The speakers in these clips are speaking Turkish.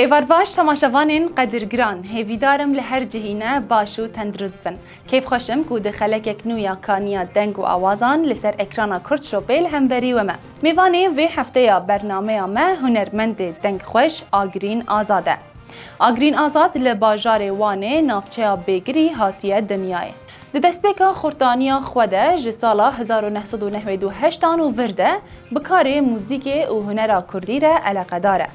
ایوار باش تماشاوانین قدرگران هیویدارم لهر جهینه باشو تندرست بن. کیف خوشم که دخلک نویا کانیا دنگ و آوازان لسر اکرانا کرد شوپیل همبری و ما. میوانی وی هفته یا برنامه ما هنرمند دنگ خوش آگرین آزاده. آگرین آزاد لباجار وانه نافچه بیگری هاتیه دنیای. دستپیکا خورتانیا خوده جسالا 1998 و ورده بکار موزیک و هنر کردی را علاقه داره.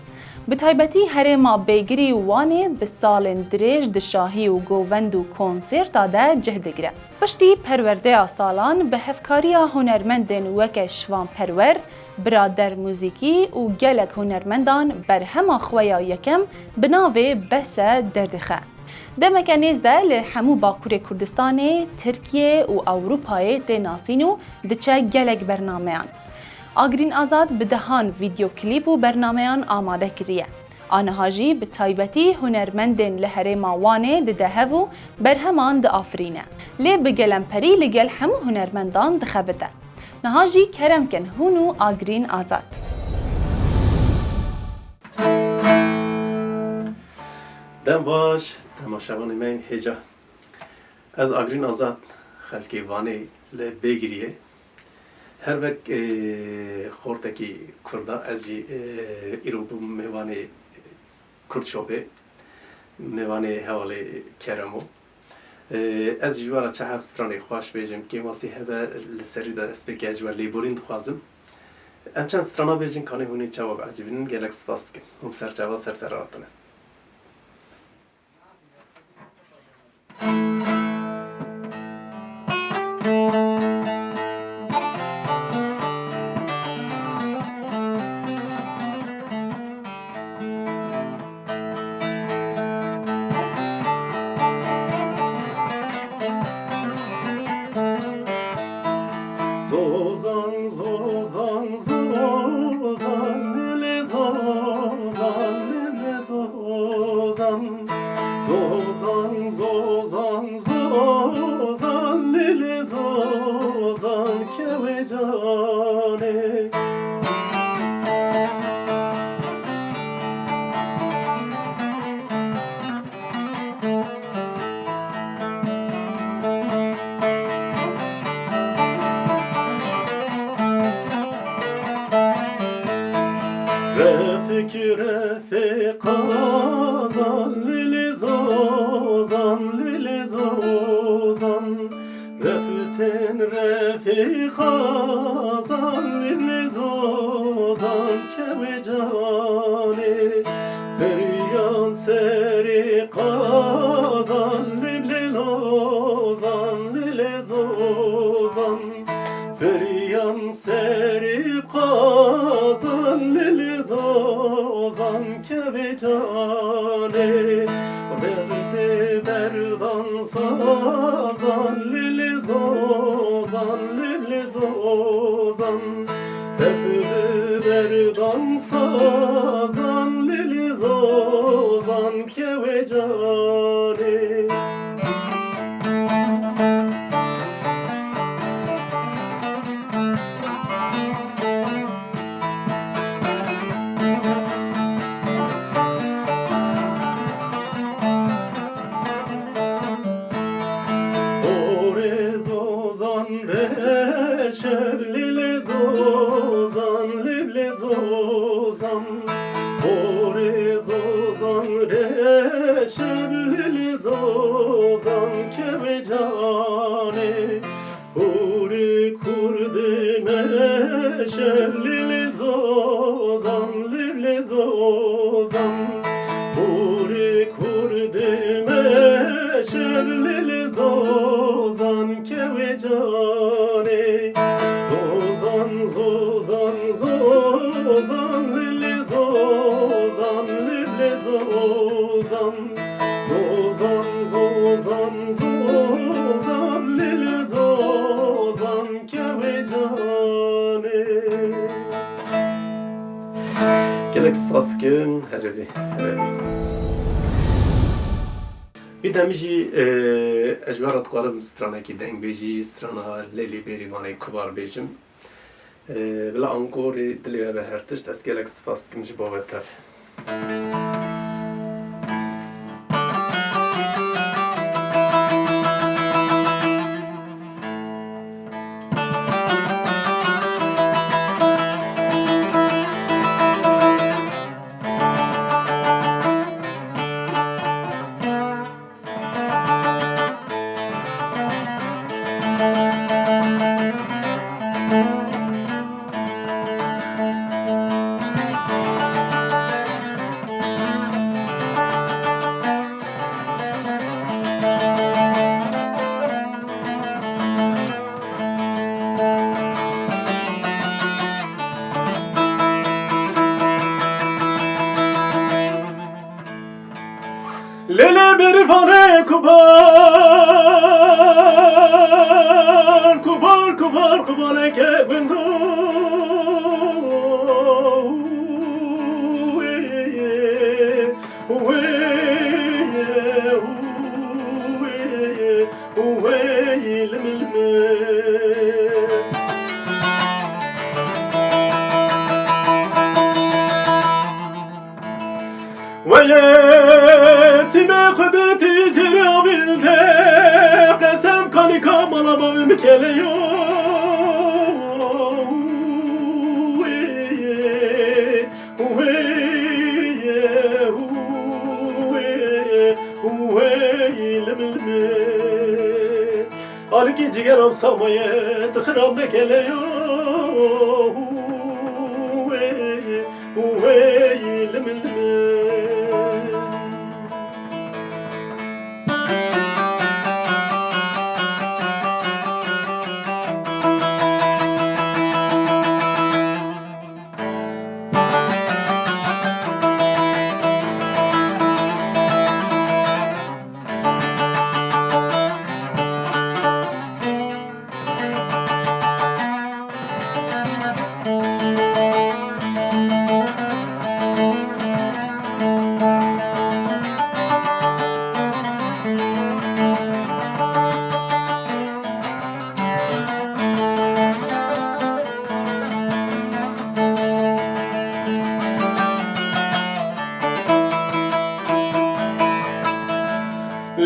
به تایبەتی هەرێما بێگری وانێ به ساڵên درێژ دشاهی و گۆڤەند و کۆنسێرتا de cih digire. Piştî perwerdeya salan bi hevkariya hunermendên weke Şivanperwer, Birader Mûzîkî û gelek hunermendan berhema xweya yekem bi navê Bese derdixe. Demeke nêz de li hemû Bakurê Kurdistanê, Tirkiye û Ewropayê tê nasîn û diçe gelek bernameyan. آگرین آزاد به دهان ویدیو کلیپ و برنامه‌ان آماده کردیه. آنها جی به تایبەتی هنرمندین لهرما وانه دده و برهمان د آفرینه. لی به گلمپری لگل همو هنرمندان دخبته. نها جی کرم کن هونو آگرین آزاد. دم باش تماشاوان من هجا. از آگرین آزاد خلکی وانه لی بگیریه. هر وقت خورتکی کردا از جی ایروب میوانه کرد شوبه میوانه حواله کرمو از جوارا چه هفت سترانی خواهش بیجم که واسی هبه لسری دا اسپیک اجوار لیبورین خوازم ام چند سترانا بیجم کانی هونی جواب عجیبین گلک سپاس کن هم سر جواب سر آتنه Zozan, zozan, zozan, lili zozan, lili zozan. Zozan, zozan, zozan, lili zozan, kevecane. Refik azan lili zozan lili zozan Reften refik azan lili zozan kevecane Feryan seri qazan lili lozan lili zozan Feryan seri qazan lili zozan kevecane Berdi berdan sazan lili zozan Refdi berdan sazan lili zozan kevecane Lili zozan, lili zozan Ore zozan, reşev lili zozan kevecane Ore kurdi meşev lili zozan, lili zozan Ore kurdi meşev lili zozan kevecane Zozan, zozan, zozan, lili zozan, lili zozan Zozan, zozan, zozan, lili zozan kevecane گلک سپاس کن هربی Bir demişi ecvarat kalım strana ki deng beji strana leli beri vane kubar bejim. Bila ankori dili ve hertiş desgelek spas kimci bavet tef. Lele bir fare kubar Kubar kubar kubar eke bindu ويتم خدتي جرابل ده قسم كاني كامل بابم كليو Alki cigeram samaya tıkıram ne keleyo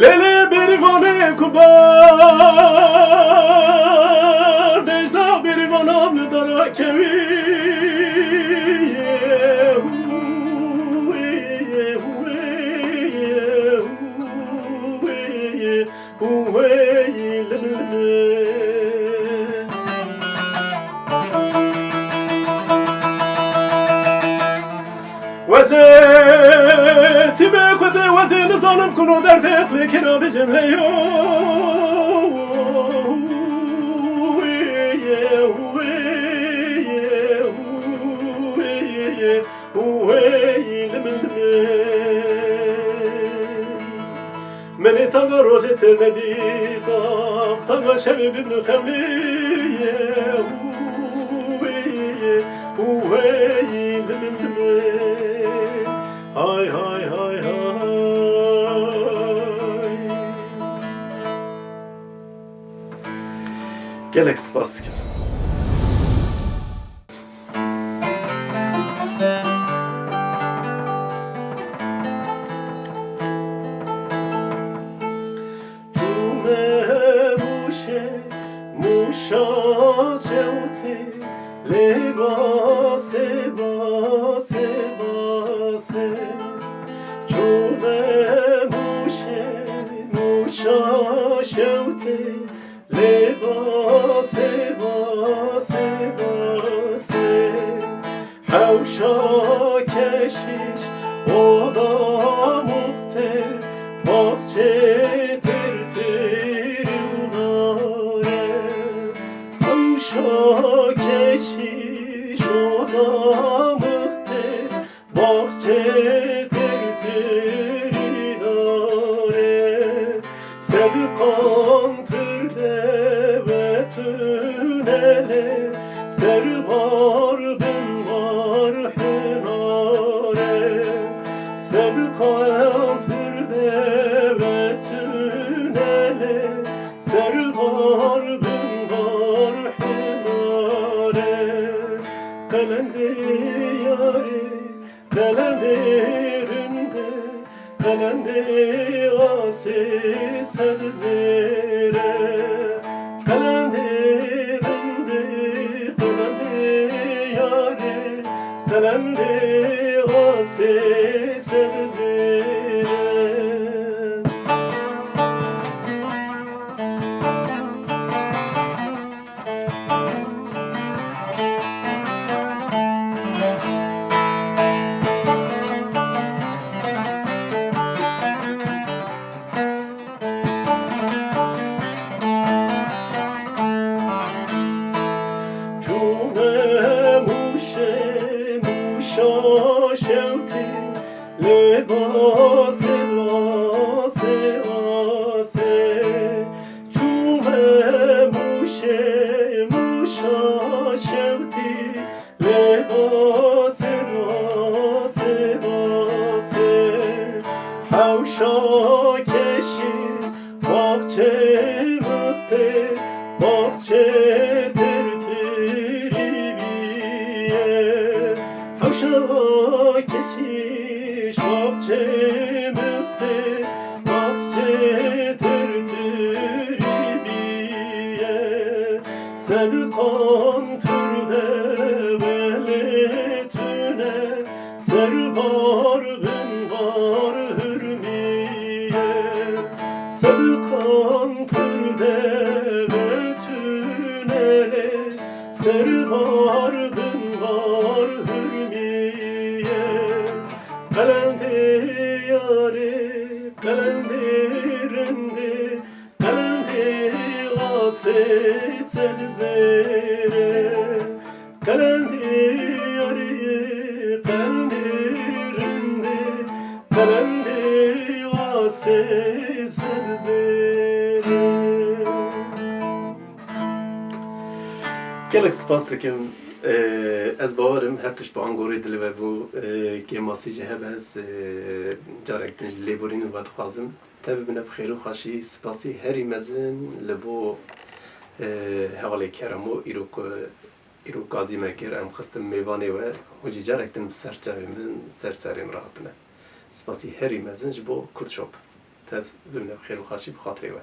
Lele bir vane kubar Dejda bir vanam dara kevi وزيتي خذ وزين ظالم كنو دردك لكن بجمعيو من تغى روجة المدينة تغى شباب ابن خملية Hay hay hay hay Gelek spastik. Muşa şevti lebase base base Çube muşa şevti lebase base base Havşa keşiş o da muhter bahçe tir ulare Havşa keşiş o da muhter bahçe tir idare Sedkan tır deve tünele Serbar bin var hünare Sedkan tır deve tünele Serbar bin var hünare Kalendi yari kalendirinde Kalendi asi sedzire Kalendirinde kalendi yari Kalendi asi sedzire Muşa şevti lebase آسه آسه چومه موشه موشا شبتی لباس راسه آسه حوشا کشیز باغچه مقته باغچه ترتری بیه حوشا کشیز باغچه مقته باغچه ترتری بیه صدقان ترده بلتونه سربار بنبار hürmiye صدقان ترده بتونله سربار بنبار hürmiye قلنده یاره قلنده رنده قلنده آسه سد زیره قلنده یاره قلنده رنده قلنده آسه سد زیره gelek spas dikim ez bawerim her tişt bi angorê dilê ve bû kêmasî jî hebe ez carek din ji lêborînê ve dixwazim te bibîne bi xêr û xweşî spasî herî mezin li bo hevalê kerem û îro gazî me kir em xistin mêvanê we û jî carek din bi ser çavê min ser serê min rahatine spasî herî mezin ji bo Kurtshop te bibîne bi xêr û xweşî bi xatirê we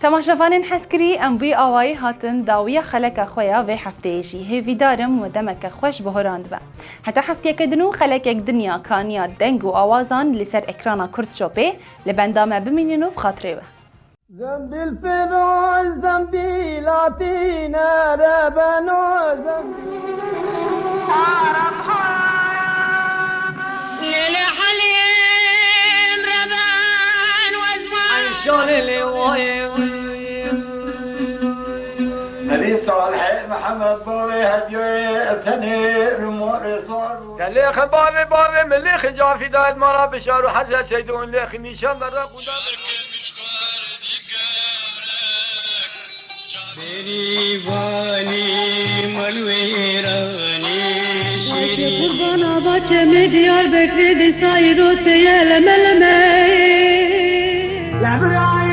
تماشاوانên hezkirî em vî awayî hatin dawiya xeleka xwe ya vê hefteyê jî hêvîdarim û demeke xweş bihorand be. Heta hefteyeke din û xelekek dinya kaniya deng û awazan li ser ekrana Kurtshopê li benda me bimînin û bi xatirê we. زنبيل فراش زنبيلاتينا ربنا للحليم ربان وزمان عشان نبي صالح محمد بابي هديوي ثاني رمور صار قال لي بابي ملي خجا في دايد مرا بشار وحزه سيدون لي خميشان درق ودا بيريواني ملويراني Ayşe kurbana bahçemi Diyarbakır'da sayrote yelemelemeyi لا